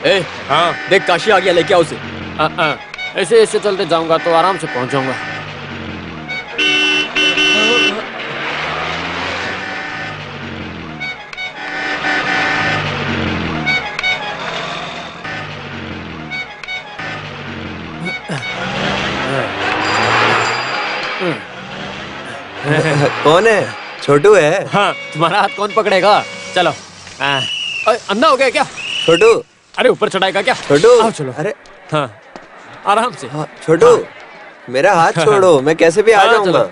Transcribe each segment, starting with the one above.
ए, हाँ देख काशी आ गया, लेके आओ उसे। ऐसे ऐसे चलते जाऊंगा तो आराम से पहुंच जाऊंगा। कौन है? छोटू है? हाँ, तुम्हारा हाथ कौन पकड़ेगा? चलो। अंधा हो गया क्या? छोटू। अरे ऊपर चढ़ाएगा क्या? छोटू। आओ चलो। अरे हाँ, आराम से। हाँ, छोटू मेरा हाथ छोड़ो, मैं कैसे भी आ जाऊंगा।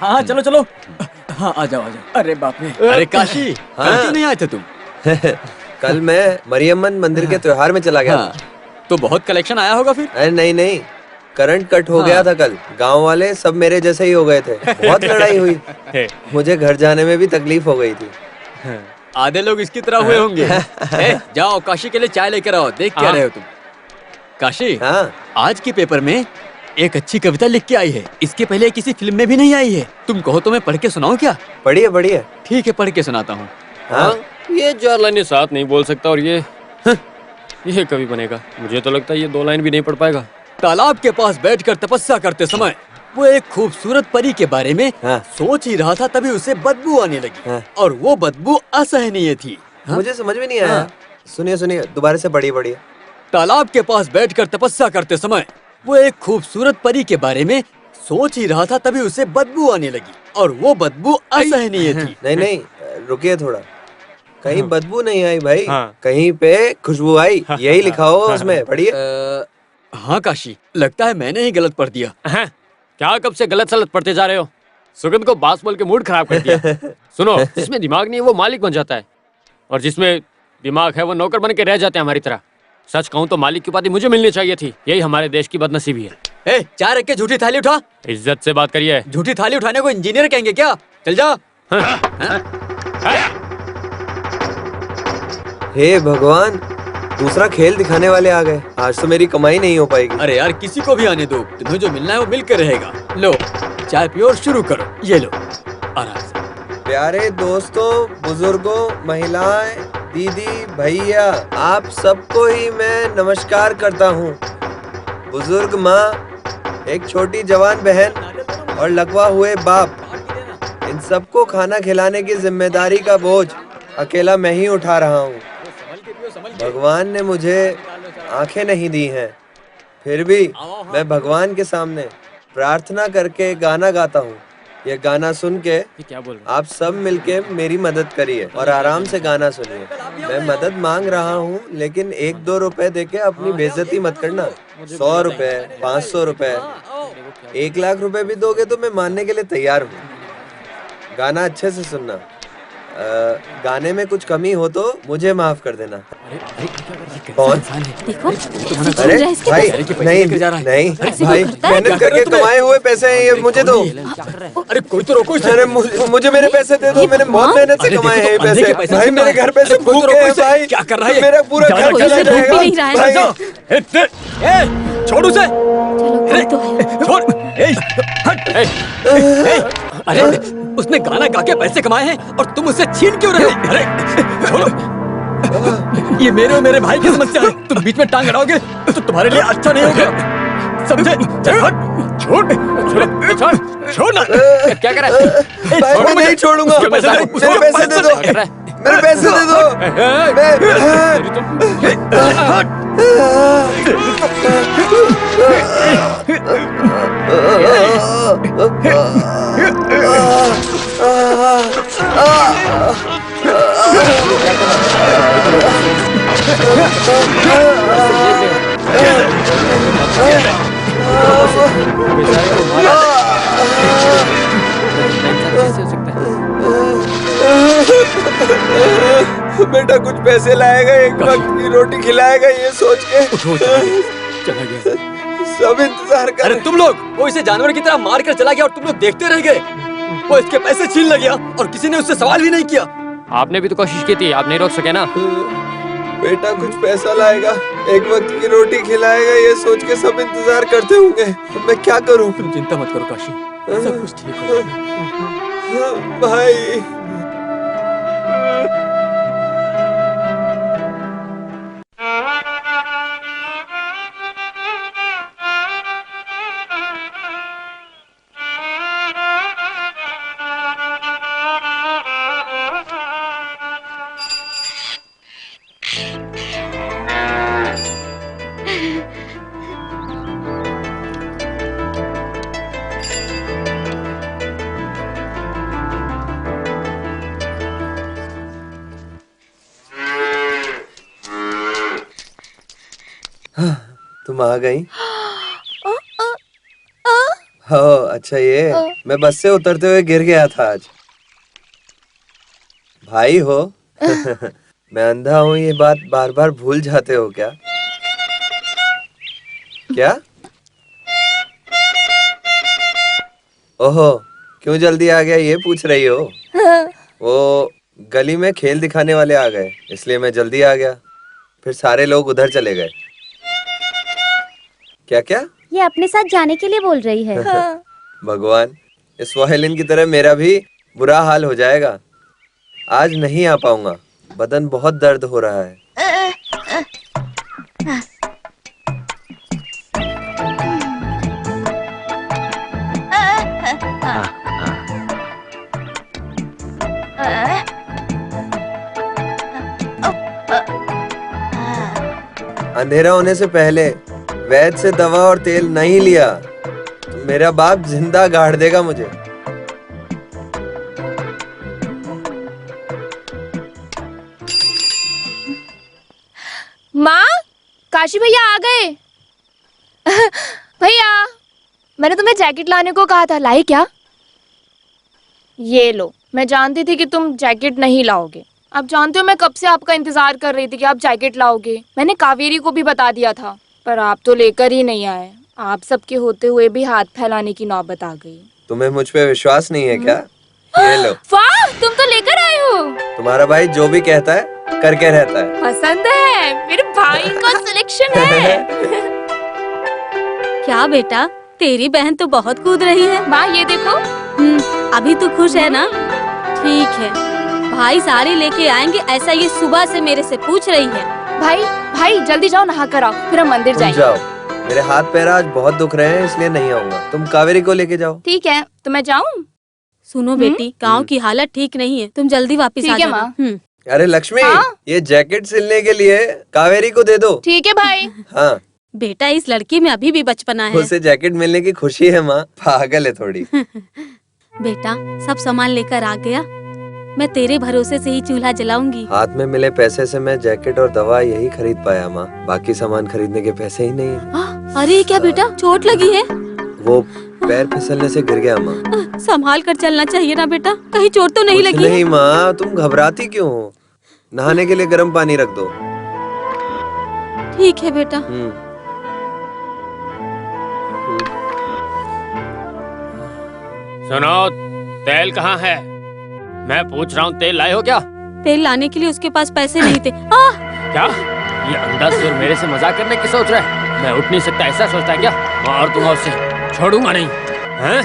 हाँ चलो चलो। हाँ आ जाओ आ जाओ। अरे बाप रे। अरे काशी, कल क्यों नहीं आए थे तुम? कल मैं मरियम्मन मंदिर के त्योहार में चला गया। तो बहुत कलेक्शन आया होगा फिर? अरे नहीं नहीं, करंट कट हो गया था कल। गांव वाले सब मेरे जैसे ही हो गए थे, बहुत लड़ाई हुई। मुझे घर जाने में भी तकलीफ हो गई थी। आधे लोग इसकी तरह हुए होंगे। जाओ काशी के लिए चाय लेकर आओ। देख क्या रहे हो तुम? काशी, आज के पेपर में एक अच्छी कविता लिख के आई है। इसके पहले किसी फिल्म में भी नहीं आई है। तुम कहो तो मैं पढ़ के सुनाऊं क्या? पढ़िए पढ़िए। ठीक है, पढ़ के सुनाता हूँ। ये 4 लाइनें साथ नहीं बोल सकता और ये कवि बनेगा। मुझे तो लगता है ये 2 लाइन भी नहीं पढ़ पाएगा। तालाब के पास बैठकर तपस्या करते समय वो एक खूबसूरत परी के बारे में सोच ही रहा था, तभी उसे बदबू आने लगी और वो बदबू असहनीय थी। मुझे समझ में नहीं आया। सुनिए सुनिए, दोबारा से पढ़िए पढ़िए। तालाब के पास बैठकर तपस्या करते समय वो एक खूबसूरत परी के बारे में सोच ही रहा था, तभी उसे बदबू आने लगी और वो बदबू असहनीय थी। नहीं नहीं, रुकिए थोड़ा। कहीं बदबू नहीं आई भाई, कहीं पे खुशबू आई, यही लिखा होगा उसमें। पढ़िए। हाँ काशी, लगता है मैंने ही गलत पढ़ दिया। क्या कब से गलत सलत पढ़ते जा रहे हो? सुगंध को बास बोल के मूड खराब कर दिया। सुनो, जिसमें दिमाग नहीं है वो मालिक बन जाता है और जिसमें दिमाग है वो नौकर बन के रह जाते हैं हमारी तरह। सच कहूँ तो मालिक की उपाधि मुझे मिलनी चाहिए थी। यही हमारे देश की बदनसीबी है। चाय रख के झूठी थाली उठा। इज्जत से बात करिए। झूठी थाली उठाने को इंजीनियर कहेंगे क्या? चल जा। हे भगवान, दूसरा खेल दिखाने वाले आ गए। आज तो मेरी कमाई नहीं हो पाएगी। अरे यार, किसी को भी आने दो। तुम्हें जो मिलना है वो मिलकर रहेगा। लो चाय पियो और शुरू करो। ये लो, आराम से। प्यारे दोस्तों, बुजुर्गों, महिलाएं, दीदी, भैया, आप सबको ही मैं नमस्कार करता हूँ। बुजुर्ग माँ, एक छोटी जवान बहन और लकवा हुए बाप, इन सबको खाना खिलाने की जिम्मेदारी का बोझ अकेला मैं ही उठा रहा हूँ। भगवान ने मुझे आंखें नहीं दी हैं, फिर भी मैं भगवान के सामने प्रार्थना करके गाना गाता हूँ। ये गाना सुन के आप सब मिलके मेरी मदद करिए और आराम से गाना सुनिए। मैं मदद मांग रहा हूँ, लेकिन 1-2 रुपए देके अपनी बेइज्जती मत करना। 100 रुपए, 500 रुपए, 1 लाख रुपए भी दोगे तो मैं मानने के लिए तैयार हूँ। गाना अच्छे से सुनना। गाने में कुछ कमी हो तो मुझे माफ कर देना। कौन? देखो, अरे भाई, नहीं भाई, मेहनत करके कमाए हुए पैसे हैं ये, मुझे दो। अरे कोई तो रोको। अरे मुझे मेरे पैसे दे दो। मैंने बहुत मेहनत से कमाए हैं ये पैसे। भाई मेरे घर पे से भूख है भाई। क्या कर रहा है? मेरा पूरा घर चला जाएगा। छोड़ उसे। छोड़। अरे उसने गाना गा के पैसे कमाए हैं और तुम उसे छीन क्यों रहे हो? अरे छोड़ो। ये मेरे और मेरे भाई की समस्या है। तुम बीच में टांग अड़ाओगे तो तुम्हारे लिए अच्छा नहीं होगा, समझे? छोड़ ना। क्या कर रहा है? भाई मैं नहीं छोड़ूंगा। मेरे पैसे दे दो। मेरे पैसे दे दो। बेटा कुछ पैसे लाएगा, एक वक्त की रोटी खिलाएगा, ये सोच के चला गया। सब इंतजार कर। अरे तुम लोग, वो इसे जानवर की तरह मार कर चला गया और तुम लोग देखते रह गए। वो इसके पैसे छीन ले गया और किसी ने उससे सवाल भी नहीं किया। आपने भी तो कोशिश की थी, आप नहीं रोक सके ना। बेटा कुछ पैसा लाएगा, एक वक्त की रोटी खिलाएगा, ये सोच के सब इंतजार करते होंगे। मैं क्या करूं? तुम चिंता मत करो काशी, सब कुछ ठीक हो जाएगा। भाई तुम आ गई? हो अच्छा, ये मैं बस से उतरते हुए गिर गया था आज। भाई हो। मैं अंधा हूँ, ये बात बार बार भूल जाते हो क्या? क्या? ओहो, क्यों जल्दी आ गया ये पूछ रही हो? वो गली में खेल दिखाने वाले आ गए, इसलिए मैं जल्दी आ गया। फिर सारे लोग उधर चले गए। क्या क्या? ये अपने साथ जाने के लिए बोल रही है। भगवान, इस वायलिन की तरह मेरा भी बुरा हाल हो जाएगा। आज नहीं आ पाऊंगा, बदन बहुत दर्द हो रहा है। अंधेरा होने से पहले वैद्य से दवा और तेल नहीं लिया तो मेरा बाप जिंदा गाड़ देगा मुझे। माँ, काशी भैया आ गए। भैया, मैंने तुम्हें जैकेट लाने को कहा था, लाई क्या? ये लो, मैं जानती थी कि तुम जैकेट नहीं लाओगे। आप जानते हो मैं कब से आपका इंतजार कर रही थी कि आप जैकेट लाओगे। मैंने कावेरी को भी बता दिया था, पर आप तो लेकर ही नहीं आए। आप सबके होते हुए भी हाथ फैलाने की नौबत आ गई। तुम्हें मुझ पे विश्वास नहीं है क्या? ये लो। वाह, तुम तो लेकर आए हो। तुम्हारा भाई जो भी कहता है करके रहता है। पसंद है, मेरे भाई का सिलेक्शन है। क्या बेटा, तेरी बहन तो बहुत कूद रही है। माँ ये देखो। अभी तो खुश है ना? ठीक है, भाई साड़ी लेके आएंगे ऐसा ये सुबह से मेरे से पूछ रही है। भाई जल्दी जाओ, नहा कर आओ, फिर हम मंदिर जाएंगे। जाओ, मेरे हाथ पैर आज बहुत दुख रहे हैं इसलिए नहीं आऊंगा। तुम कावेरी को लेके जाओ। ठीक है, तो मैं जाऊँ? सुनो बेटी, गांव की हालत ठीक नहीं है, तुम जल्दी वापस आ ठीक है जाना। माँ। अरे लक्ष्मी, हाँ? ये जैकेट सिलने के लिए कावेरी को दे दो। ठीक है भाई। हाँ, बेटा इस लड़की में अभी भी बचपना है। उसे जैकेट मिलने की खुशी है माँ, पागल है थोड़ी। बेटा सब सामान लेकर आ गया, मैं तेरे भरोसे से ही चूल्हा जलाऊंगी। हाथ में मिले पैसे से मैं जैकेट और दवा यही खरीद पाया माँ, बाकी सामान खरीदने के पैसे ही नहीं। अरे क्या बेटा, चोट लगी है? वो पैर फिसलने से गिर गया माँ। संभाल कर चलना चाहिए ना बेटा, कहीं चोट तो नहीं लगी? नहीं माँ, तुम घबराती क्यों हो? नहाने के लिए गर्म पानी रख दो। ठीक है बेटा। सुनो, तेल कहाँ है? मैं पूछ रहा हूँ, तेल लाए हो क्या? तेल लाने के लिए उसके पास पैसे नहीं थे। क्या ये अंधा सुर मेरे से मजाक करने की सोच रहा है? मैं उठ नहीं सकता ऐसा सोचता है क्या? मार दूंगा उसे, छोड़ूंगा नहीं। हैं?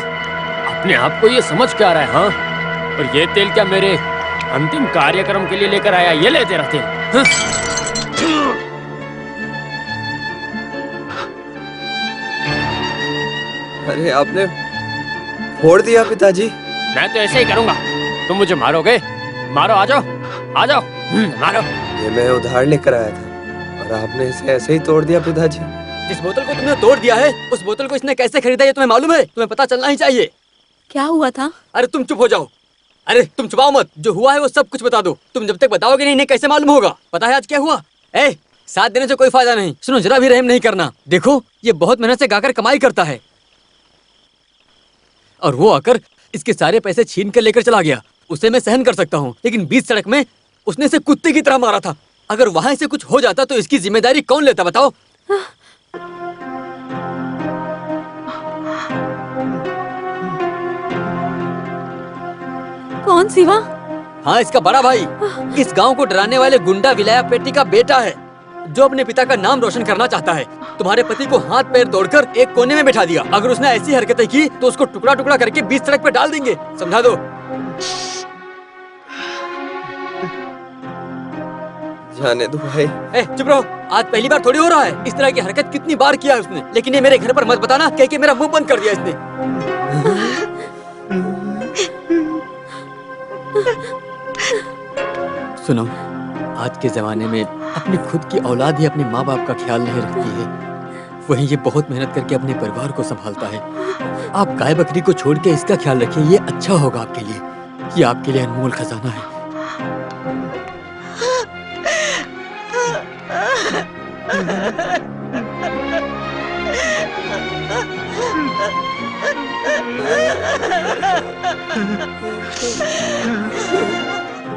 अपने आप को ये समझ क्या रहा है? हाँ, और ये तेल क्या मेरे अंतिम कार्यक्रम के लिए लेकर आया? ये ले तेरा तेल। हाँ? अरे आपने फोड़ दिया पिताजी। मैं तो ऐसे ही करूंगा। तुम मुझे मारोगे? मारो, आ जाओ, आ जाओ, मारो। ये मैं उधार लेकर आया था और आपने इसे ऐसे ही तोड़ दिया पिताजी। जिस बोतल को तुमने तोड़ दिया है, उस बोतल को इसने कैसे खरीदा ये तुम्हें मालूम है? तुम्हें पता चलना ही चाहिए। क्या हुआ था? अरे तुम चुप हो जाओ। अरे तुम छुपाओ मत, जो हुआ है वो सब कुछ बता दो। तुम जब तक बताओगे नहीं, इन्हें कैसे मालूम होगा? पता है आज क्या हुआ? साथ देने से कोई फायदा नहीं। सुनो, जरा भी रहम नहीं करना। देखो, ये बहुत मेहनत से गाकर कमाई करता है और वो आकर इसके सारे पैसे छीन कर लेकर चला गया। उसे मैं सहन कर सकता हूँ, लेकिन बीच सड़क में उसने इसे कुत्ते की तरह मारा था। अगर वहां से कुछ हो जाता तो इसकी जिम्मेदारी कौन लेता बताओ? कौन सिवा? हाँ, इसका बड़ा भाई। इस गांव को डराने वाले गुंडा विलाया पेटी का बेटा है, जो अपने पिता का नाम रोशन करना चाहता है। तुम्हारे पति को हाथ पैर तोड़कर एक कोने में बैठा दिया। अगर उसने ऐसी हरकतें की तो उसको टुकड़ा टुकड़ा करके बीच सड़क पे डाल देंगे। समझा दो। जाने दो भाई। चुप रहो। आज पहली बार थोड़ी हो रहा है। इस तरह की हरकत कितनी बार किया है उसने, लेकिन ये मेरे घर पर मत बताना, कह के मेरा मुंह बंद कर दिया इसने। सुनो, आज के जमाने में अपनी खुद की औलाद ही अपने माँ बाप का ख्याल नहीं रखती है, वहीं ये बहुत मेहनत करके अपने परिवार को संभालता है। आप गाय बकरी को छोड़ के इसका ख्याल रखिए, ये अच्छा होगा आपके लिए। ये आपके लिए अनमोल खजाना है।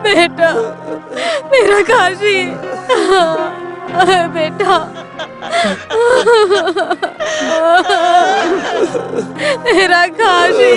बेटा, मेरा काशी, बेटा, मेरा काशी।